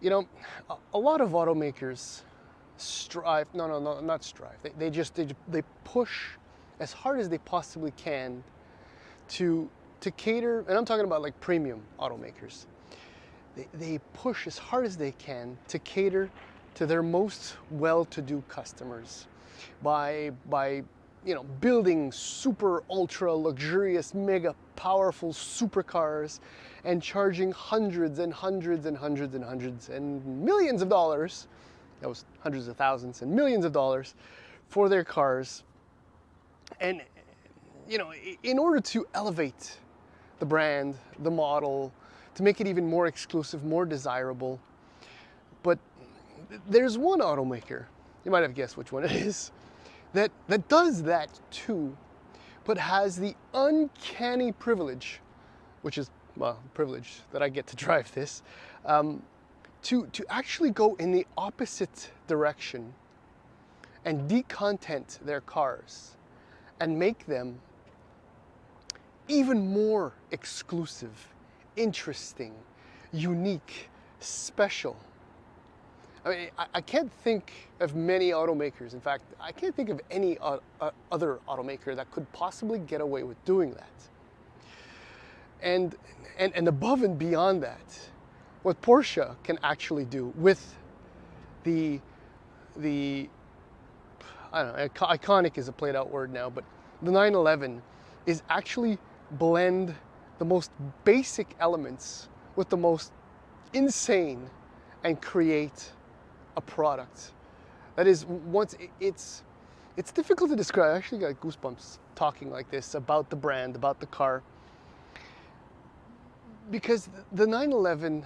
You know, a lot of automakers strive, no, not strive. They push as hard as they possibly can to cater, and I'm talking about like premium automakers. They push as hard as they can to cater to their most well-to-do customers by building super ultra luxurious mega powerful supercars and charging hundreds and hundreds and hundreds and hundreds and millions of dollars, that was hundreds of thousands and millions of dollars, for their cars. And in order to elevate the brand, the model, to make it even more exclusive, more desirable. But there's one automaker, you might have guessed which one it is, that does that too, but has the uncanny privilege, which is, well, privilege that I get to drive this, to actually go in the opposite direction and decontent their cars and make them even more exclusive, interesting, unique, special. I mean, I can't think of many automakers. In fact, I can't think of any other automaker that could possibly get away with doing that. And above and beyond that, what Porsche can actually do with the I don't know, iconic is a played out word now, but the 911 is actually blend the most basic elements with the most insane and create a product that is, once it's difficult to describe. I actually got goosebumps talking like this about the brand, about the car, because the 911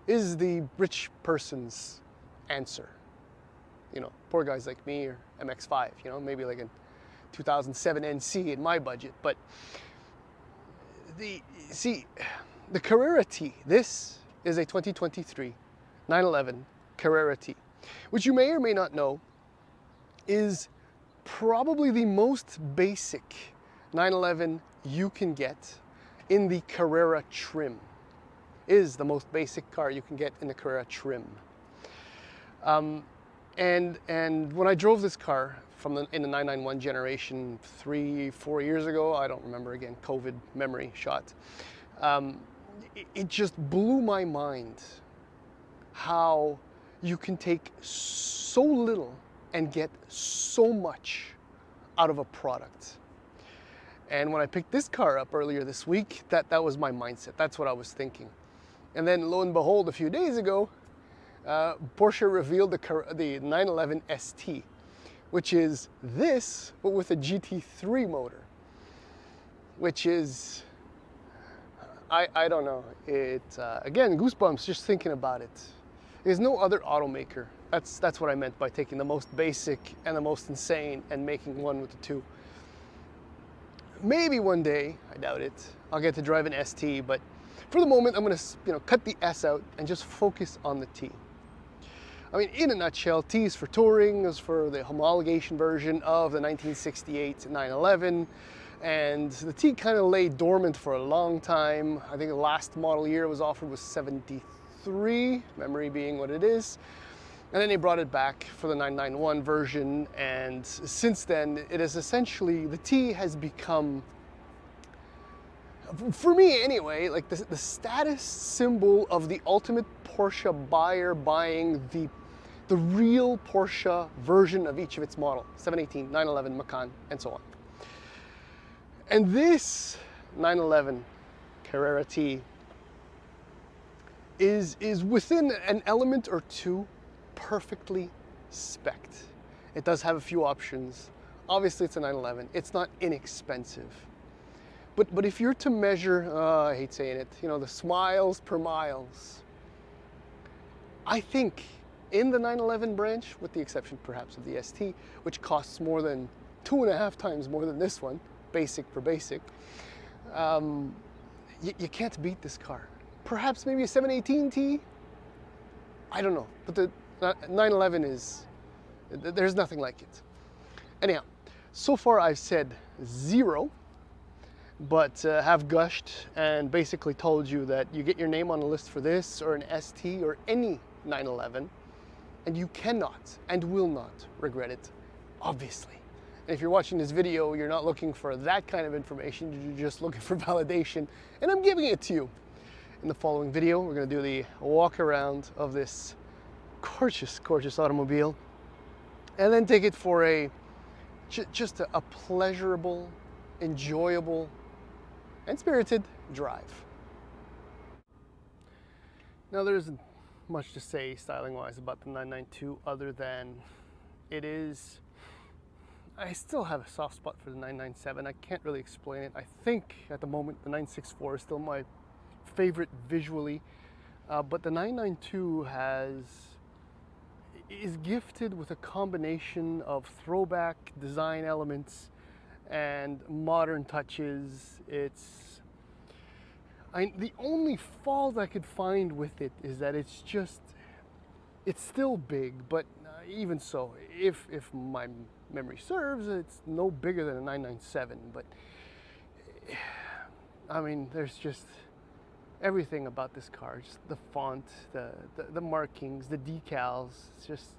is the rich person's answer. Poor guys like me, or MX-5, maybe like a 2007 NC in my budget. But the Carrera T, this is a 2023 911 Carrera T, which you may or may not know is probably the most basic 911 you can get in the Carrera trim. Is the most basic car you can get in the Carrera trim. And when I drove this car in the 991 generation 3-4 years ago, I don't remember, again, COVID memory shot, it just blew my mind how you can take so little and get so much out of a product. And when I picked this car up earlier this week, that was my mindset. That's what I was thinking. And then lo and behold, a few days ago, Porsche revealed the 911 ST, which is this, but with a GT3 motor, which is, I don't know, again, goosebumps just thinking about it. There's no other automaker. That's what I meant by taking the most basic and the most insane and making one with the two. Maybe one day, I doubt it, I'll get to drive an ST, but for the moment, I'm gonna cut the S out and just focus on the T. I mean, in a nutshell, T is for touring, is for the homologation version of the 1968 911, and the T kind of lay dormant for a long time. I think the last model year it was offered was 73, memory being what it is. And then they brought it back for the 991 version, and since then, it is essentially, the T has become, for me anyway, like the status symbol of the ultimate Porsche buyer buying the real Porsche version of each of its model, 718, 911, Macan, and so on. And this 911 Carrera T is within an element or two perfectly spec'd. It does have a few options. Obviously it's a 911, it's not inexpensive. But if you're to measure, I hate saying it, the smiles per miles, I think in the 911 branch, with the exception perhaps of the ST, which costs more than 2.5 times more than this one, basic per basic, you can't beat this car. Perhaps maybe a 718T? I don't know, but the 911 there's nothing like it. Anyhow, so far I've said zero, but have gushed and basically told you that you get your name on a list for this or an ST or any 911, and you cannot and will not regret it, obviously. And if you're watching this video, you're not looking for that kind of information, you're just looking for validation, and I'm giving it to you. In the following video, we're going to do the walk around of this gorgeous, gorgeous automobile, and then take it for just a pleasurable, enjoyable, and spirited drive. Now, there isn't much to say styling-wise about the 992 other than I still have a soft spot for the 997. I can't really explain it. I think at the moment the 964 is still my favorite visually, but the 992 is gifted with a combination of throwback design elements and modern touches. The only fault I could find with it is that it's still big, but even so, if my memory serves, it's no bigger than a 997. But I mean, there's just everything about this car, just the font, the markings, the decals. It's just,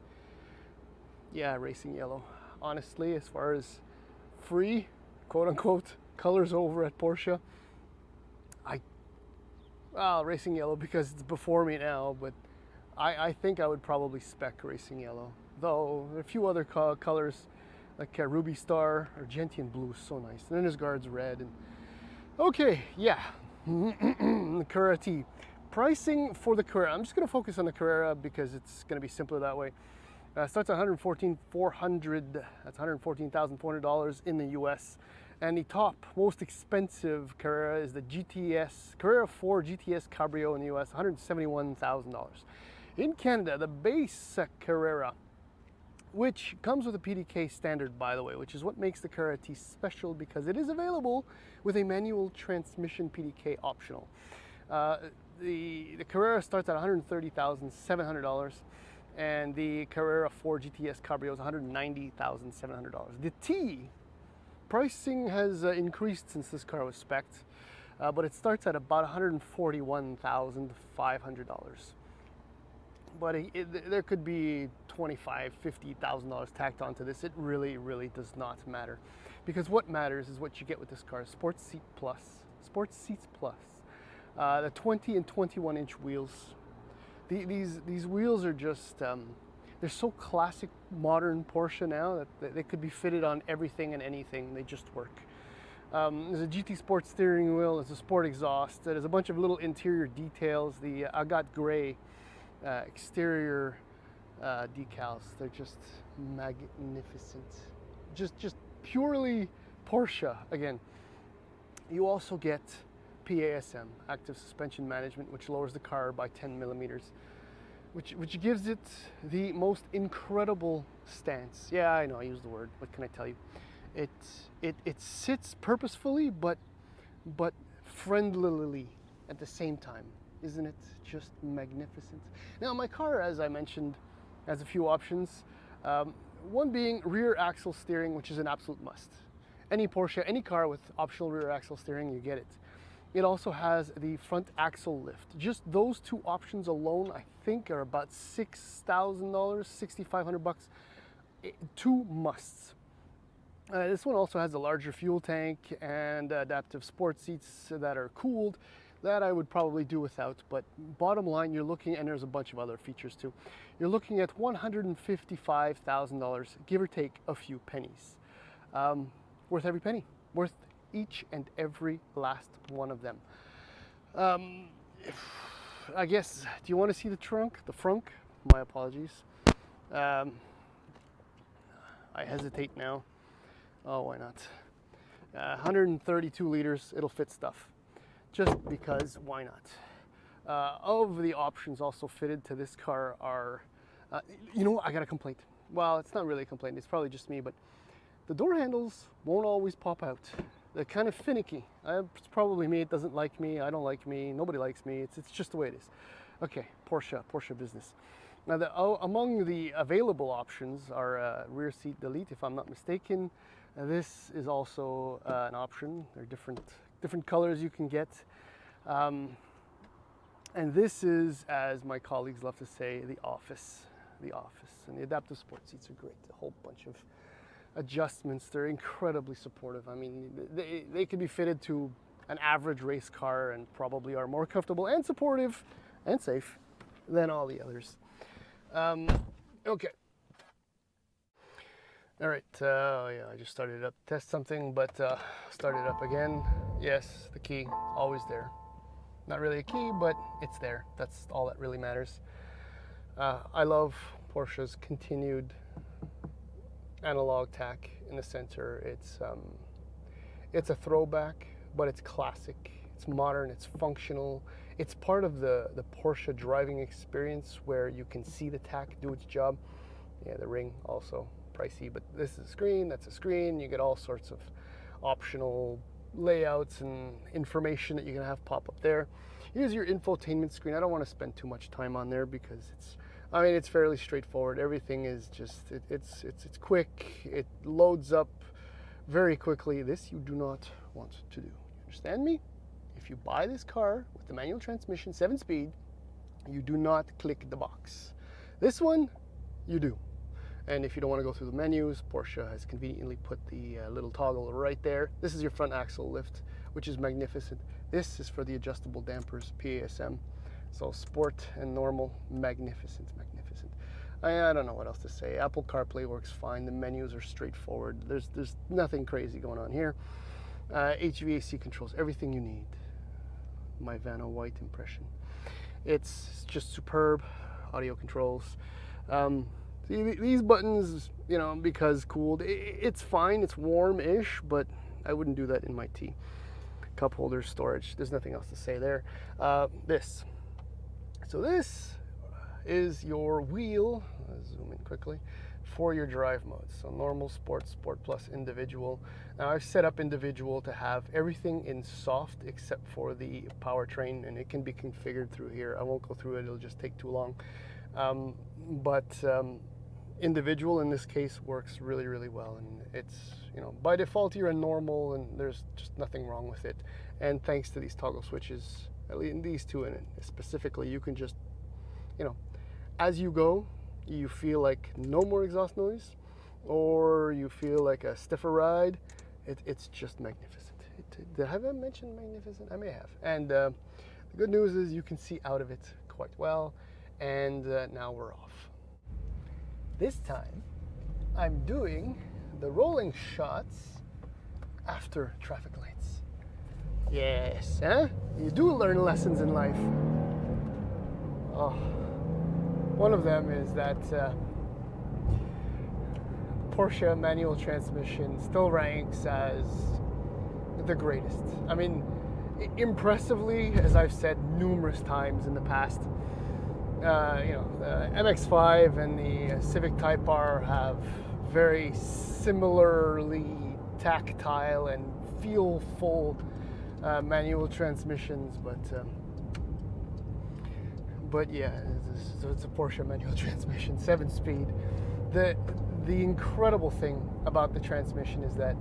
yeah, racing yellow. Honestly, as far as free, quote unquote, colors over at Porsche, racing yellow because it's before me now, but I think I would probably spec racing yellow. Though a few other colors like Ruby Star or Gentian Blue is so nice. And then there's Guards Red. And okay, yeah, the Carrera T. Pricing for the Carrera. I'm just going to focus on the Carrera because it's going to be simpler that way. Starts at $114,400. That's $114,400 in the US. And the top, most expensive Carrera is the Carrera 4 GTS Cabrio in the US, $171,000. In Canada, the base Carrera, which comes with a PDK standard, by the way, which is what makes the Carrera T special because it is available with a manual transmission PDK optional. The Carrera starts at $130,700, and the Carrera 4 GTS Cabrio is $190,700. The T pricing has increased since this car was spec'd, but it starts at about $141,500. But there could be $25,000, $50,000 tacked onto this. It really, really does not matter, because what matters is what you get with this car: Sports Seats Plus, the 20 and 21-inch wheels. These wheels are just they're so classic modern Porsche now that they could be fitted on everything and anything. They just work. There's a GT Sport steering wheel. There's a Sport exhaust. There's a bunch of little interior details. The agate gray exterior decals. They're just magnificent. Just purely Porsche again. You also get PASM, active suspension management, which lowers the car by 10 millimeters. Which gives it the most incredible stance. Yeah, I know, I used the word. What can I tell you? It sits purposefully, but friendlily at the same time. Isn't it just magnificent? Now, my car, as I mentioned, has a few options. One being rear axle steering, which is an absolute must. Any Porsche, any car with optional rear axle steering, you get it. It also has the front axle lift. Just those two options alone, I think, are about $6,000, $6,500. Two musts. This one also has a larger fuel tank and adaptive sport seats that are cooled. That I would probably do without, but bottom line, you're looking, and there's a bunch of other features too, you're looking at $155,000, give or take a few pennies. Worth every penny. Worth each and every last one of them. I guess, do you want to see the trunk? The frunk? My apologies. I hesitate now. Oh, why not? 132 liters, it'll fit stuff. Just because, why not? Of the options also fitted to this car are, you know what, I got a complaint. Well, it's not really a complaint, it's probably just me, but the door handles won't always pop out. They're kind of finicky. It's probably me, it doesn't like me, I don't like me, nobody likes me, it's just the way it is. Okay, Porsche business. Now, among the available options are rear seat delete, if I'm not mistaken. This is also an option. There are different colors you can get. And this is, as my colleagues love to say, the office. The office. And the adaptive sport seats are great. A whole bunch of adjustments. They're incredibly supportive. I mean, they can be fitted to an average race car and probably are more comfortable and supportive and safe than all the others. Okay. All right. Yeah, I just started it up to test something, but start it up again. Yes, the key, always there. Not really a key, but it's there. That's all that really matters. I love Porsche's continued analog tack in the center. It's a throwback, but it's classic. It's modern. It's functional. It's part of the Porsche driving experience where you can see the tack do its job. Yeah, the ring also pricey, but this is a screen. That's a screen. You get all sorts of optional layouts and information that you can have pop up there. Here's your infotainment screen. I don't want to spend too much time on there because it's fairly straightforward. Everything is just it's quick. It loads up very quickly. This you do not want to do. You understand me? If you buy this car with the manual transmission, 7-speed, you do not click the box. This one, you do. And if you don't want to go through the menus, Porsche has conveniently put the little toggle right there. This is your front axle lift, which is magnificent. This is for the adjustable dampers, PASM. So sport and normal, magnificent, magnificent. I don't know what else to say. Apple CarPlay works fine. The menus are straightforward. There's nothing crazy going on here. HVAC controls, everything you need. My Vanna White impression. It's just superb. Audio controls. These buttons, because cooled, it's fine, it's warm-ish, but I wouldn't do that in my T. Cup holder, storage, there's nothing else to say there. This. So this is your wheel, I'll zoom in quickly, for your drive modes. So normal, sport, sport plus, individual. Now I've set up individual to have everything in soft except for the powertrain, and it can be configured through here. I won't go through it, it'll just take too long. Individual in this case works really, really well, and it's, by default you're in normal and there's just nothing wrong with it. And thanks to these toggle switches, at least in these two and specifically, you can just, as you go, you feel like no more exhaust noise, or you feel like a stiffer ride. It's just magnificent. Have I mentioned magnificent? I may have. And the good news is you can see out of it quite well. And now we're off. This time, I'm doing the rolling shots after traffic lights. Yes, huh? You do learn lessons in life. Oh, one of them is that Porsche manual transmission still ranks as the greatest. I mean, impressively, as I've said numerous times in the past, the MX-5 and the Civic Type R have very similarly tactile and feel-full manual transmissions, but yeah, it's a Porsche manual transmission, 7-speed. The incredible thing about the transmission is that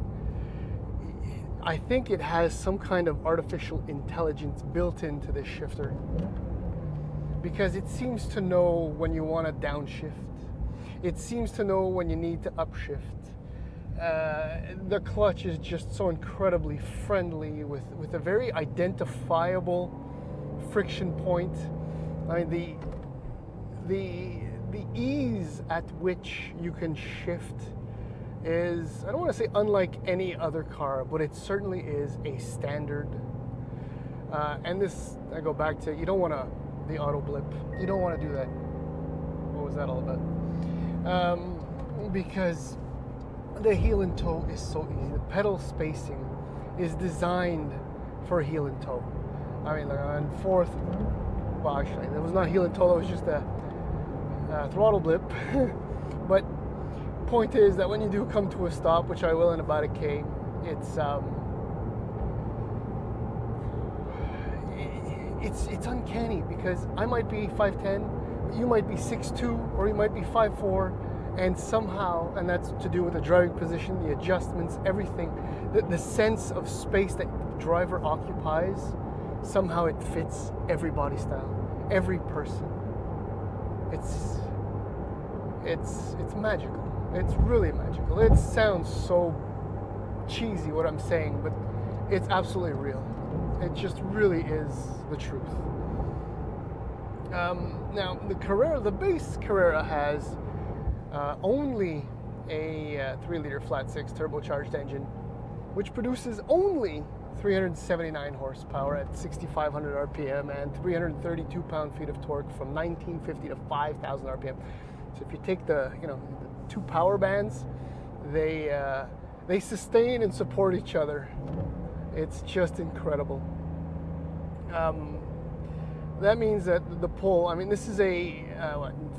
I think it has some kind of artificial intelligence built into this shifter, because it seems to know when you want to downshift. It seems to know when you need to upshift. The clutch is just so incredibly friendly with a very identifiable friction point. I mean, the ease at which you can shift is, I don't want to say unlike any other car, but it certainly is a standard. And this, I go back to, you don't want to, the auto blip. You don't want to do that. What was that all about? Because the heel and toe is so easy. The pedal spacing is designed for heel and toe. I mean, on fourth, well, actually, that was not heel and toe. It was just a throttle blip. But point is that when you do come to a stop, which I will in about a K, it's uncanny, because I might be 5'10", you might be 6'2", or you might be 5'4", and somehow, and that's to do with the driving position, the adjustments, everything, the sense of space that the driver occupies, somehow it fits every body style. every person. It's magical. It's really magical. It sounds so cheesy what I'm saying, but it's absolutely real. It just really is the truth. Now the base Carrera has only a 3-liter flat-six turbocharged engine, which produces only 379 horsepower at 6,500 RPM and 332 pound-feet of torque from 1950 to 5,000 RPM. So if you take the two power bands, they sustain and support each other. It's just incredible. That means that the pull, I mean, this is a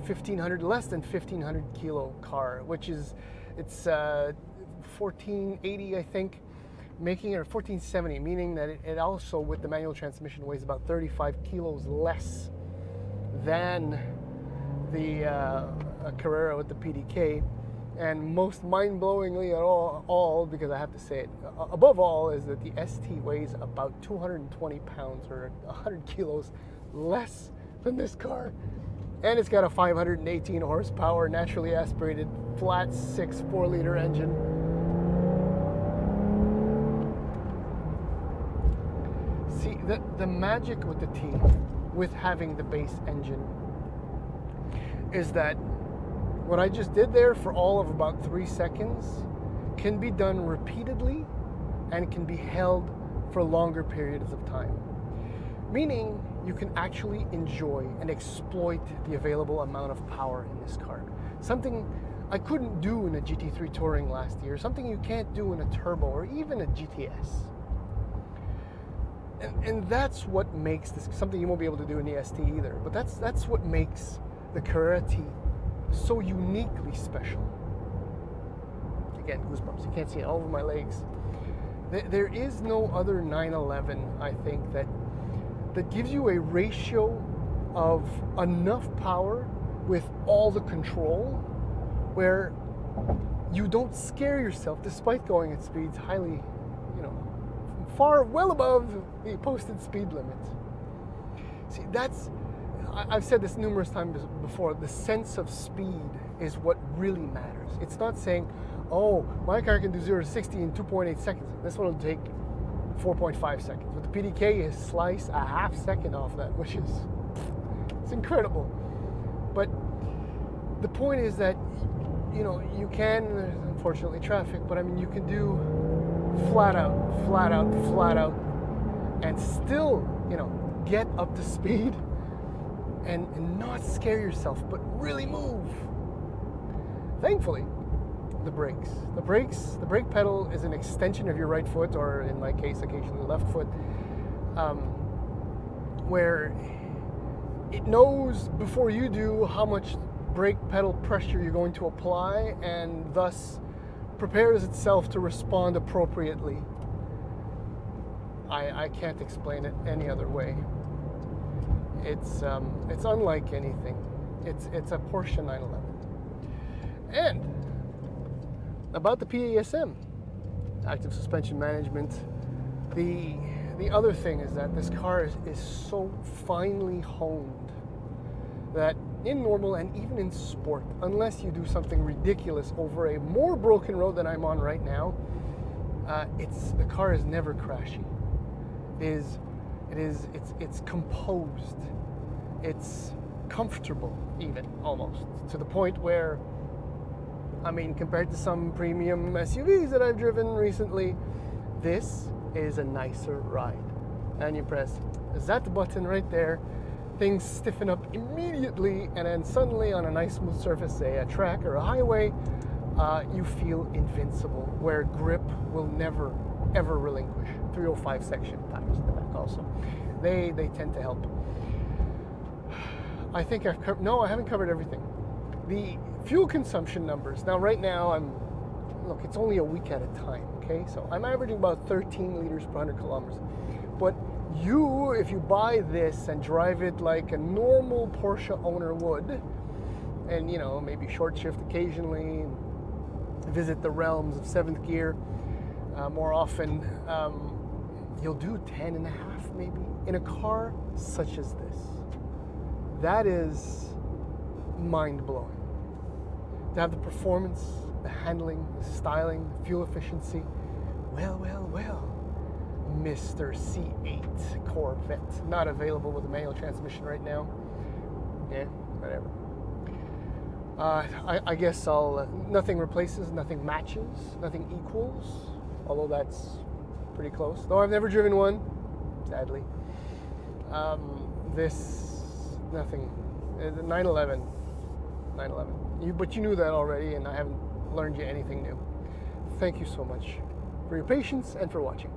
1,500, less than 1,500 kilo car, which is, it's 1,480, I think, making it 1,470, meaning that it also, with the manual transmission, weighs about 35 kilos less than the Carrera with the PDK. And most mind-blowingly all, because I have to say it, above all, is that the ST weighs about 220 pounds or 100 kilos less than this car. And it's got a 518 horsepower, naturally aspirated, flat-six 4-liter engine. See, the magic with the T, with having the base engine, is that what I just did there for all of about 3 seconds can be done repeatedly and can be held for longer periods of time. Meaning you can actually enjoy and exploit the available amount of power in this car. Something I couldn't do in a GT3 Touring last year, something you can't do in a turbo or even a GTS. And that's what makes this, something you won't be able to do in the ST either, but that's what makes the Carrera T so uniquely special. Again, goosebumps. You can't see it all over my legs. There is no other 911, I think, that gives you a ratio of enough power with all the control where you don't scare yourself despite going at speeds highly, far well above the posted speed limit. See, I've said this numerous times before, the sense of speed is what really matters. It's not saying, oh, my car can do 0 to 60 in 2.8 seconds. This one will take 4.5 seconds. With the PDK, you slice a half second off that, which is, it's incredible. But the point is that, you can, unfortunately traffic, but I mean, you can do flat out, and still, get up to speed and not scare yourself, but really move. Thankfully, the brakes. The brake pedal is an extension of your right foot, or in my case, occasionally left foot, where it knows before you do how much brake pedal pressure you're going to apply, and thus prepares itself to respond appropriately. I can't explain it any other way. It's unlike anything. It's a Porsche 911. And about the PASM, active suspension management, the other thing is that this car is so finely honed that in normal and even in sport, unless you do something ridiculous over a more broken road than I'm on right now, the car is never crashy. It's composed. It's comfortable, even, almost, to the point where, I mean, compared to some premium SUVs that I've driven recently, this is a nicer ride. And you press that button right there, things stiffen up immediately, and then suddenly on a nice smooth surface, say a track or a highway, you feel invincible, where grip will never, ever relinquish. 305 section tires in the back also. They tend to help. I think I've covered, no, I haven't covered everything. The fuel consumption numbers. Now, right now, look, it's only a week at a time, okay? So I'm averaging about 13 liters per 100 kilometers. But if you buy this and drive it like a normal Porsche owner would, and, maybe short shift occasionally, visit the realms of 7th gear more often, you'll do 10 and a half maybe in a car such as this. That is mind-blowing. To have the performance, the handling, the styling, the fuel efficiency. Well, Mr. C8 Corvette. Not available with a manual transmission right now. Yeah, whatever. I guess nothing replaces, nothing matches, nothing equals, although that's pretty close. Though I've never driven one, sadly. Nothing. 911. But you knew that already, and I haven't learned you anything new. Thank you so much for your patience and for watching.